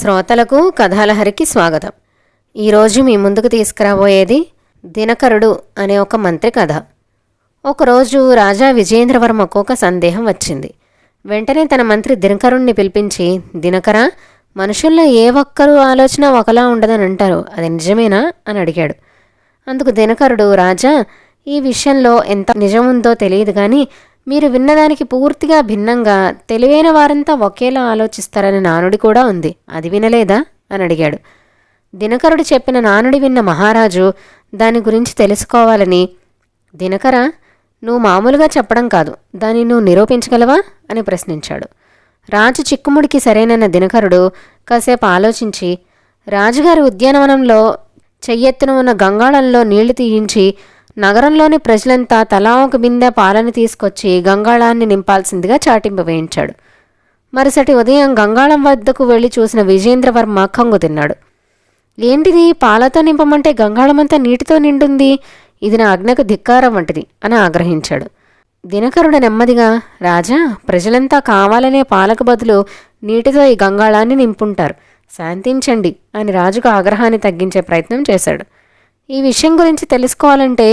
శ్రోతలకు కథాలహరికి స్వాగతం. ఈరోజు మీ ముందుకు తీసుకురాబోయేది దినకరుడు అనే ఒక మంత్రి కథ. ఒకరోజు రాజా విజయేంద్రవర్మకు ఒక సందేహం వచ్చింది. వెంటనే తన మంత్రి దినకరుణ్ణి పిలిపించి, దినకర, మనుషుల్లో ఏ ఒక్కరూ ఆలోచన ఒకలా ఉండదని అంటారు, అది నిజమేనా అని అడిగాడు. అందుకు దినకరుడు, రాజా, ఈ విషయంలో ఎంత నిజముందో తెలియదు కానీ మీరు విన్నదానికి పూర్తిగా భిన్నంగా తెలివైన వారంతా ఒకేలా ఆలోచిస్తారనే నానుడి కూడా ఉంది, అది వినలేదా అని అడిగాడు. దినకరుడు చెప్పిన నానుడి విన్న మహారాజు దాని గురించి తెలుసుకోవాలని, దినకర, నువ్వు మామూలుగా చెప్పడం కాదు, దాన్ని నువ్వు నిరూపించగలవా అని ప్రశ్నించాడు. రాజు చిక్కుముడికి సరేనన్న దినకరుడు కాసేపు ఆలోచించి, రాజుగారి ఉద్యానవనంలో చెయ్యెత్తున ఉన్న గంగాళంలో నీళ్లు తీయించి నగరంలోని ప్రజలంతా తలా ఒక బిందె పాలను తీసుకొచ్చి గంగాళాన్ని నింపాల్సిందిగా చాటింపు వేయించాడు. మరుసటి ఉదయం గంగాళం వద్దకు వెళ్లి చూసిన విజయేంద్రవర్మ కంగు తిన్నాడు. ఏంటిది, పాలతో నింపమంటే గంగాళమంతా నీటితో నిండుంది, ఇది నా ఆజ్ఞకు ధిక్కారం వంటిది అని ఆగ్రహించాడు. దినకరుడు నెమ్మదిగా, రాజా, ప్రజలంతా కావాలనే పాలకు బదులు నీటితో ఈ గంగాళాన్ని నింపుంటారు, శాంతించండి అని రాజుకు ఆగ్రహాన్ని తగ్గించే ప్రయత్నం చేశాడు. ఈ విషయం గురించి తెలుసుకోవాలంటే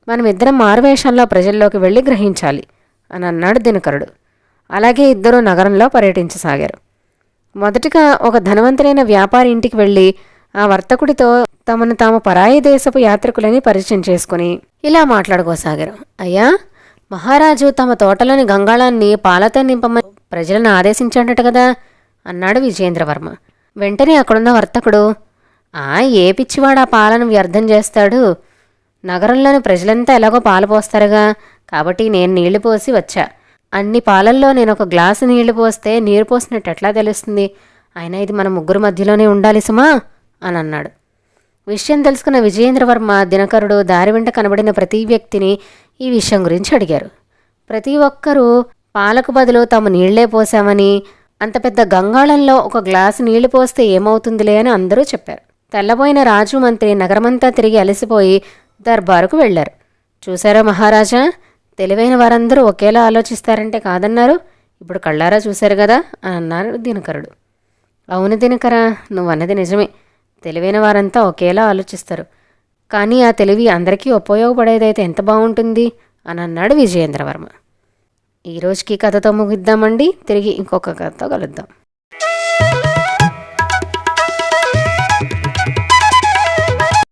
మనమిద్దరం మారువేషంలో ప్రజల్లోకి వెళ్ళి గ్రహించాలి అని అన్నాడు దినకరుడు. అలాగే ఇద్దరూ నగరంలో పర్యటించసాగారు. మొదటిగా ఒక ధనవంతులైన వ్యాపారి ఇంటికి వెళ్ళి ఆ వర్తకుడితో తమను తాము పరాయి దేశపు యాత్రికులని పరిచయం చేసుకుని ఇలా మాట్లాడుకోసాగారు. అయ్యా, మహారాజు తమ తోటలోని గంగాళాన్ని పాలతో నింపమని ప్రజలను ఆదేశించాడట కదా అన్నాడు విజయేంద్రవర్మ. వెంటనే అక్కడున్న వర్తకుడు, ఏ పిచ్చివాడు ఆ పాలను వ్యర్థం చేస్తాడు, నగరంలోని ప్రజలంతా ఎలాగో పాలు పోస్తారుగా, కాబట్టి నేను నీళ్లు పోసి వచ్చా. అన్ని పాలల్లో నేను ఒక గ్లాసు నీళ్లు పోస్తే నీరు పోసినట్టు ఎట్లా తెలుస్తుంది, అయినా ఇది మన ముగ్గురు మధ్యలోనే ఉండాలి సుమా అని అన్నాడు. విషయం తెలుసుకున్న విజయేంద్రవర్మ, దినకరుడు దారి వెంట కనబడిన ప్రతి వ్యక్తిని ఈ విషయం గురించి అడిగారు. ప్రతి ఒక్కరూ పాలకు బదులు తాము నీళ్లే పోసామని, అంత పెద్ద గంగాళంలో ఒక గ్లాసు నీళ్లు పోస్తే ఏమవుతుందిలే అని అందరూ చెప్పారు. తెల్లబోయిన రాజు మంత్రి నగరమంతా తిరిగి అలసిపోయి దర్బారుకు వెళ్లారు. చూశారా మహారాజా, తెలివైన వారందరూ ఒకేలా ఆలోచిస్తారంటే కాదన్నారు, ఇప్పుడు కళ్ళారా చూశారు కదా అని అన్నారు దినకరుడు. అవును దినకర, నువ్వన్నది నిజమే, తెలివైన వారంతా ఒకేలా ఆలోచిస్తారు, కానీ ఆ తెలివి అందరికీ ఉపయోగపడేదైతే ఎంత బాగుంటుంది అని అన్నాడు విజయేంద్రవర్మ. ఈరోజుకి కథతో ముగిద్దామండి, తిరిగి ఇంకొక కథతో కలుద్దాం.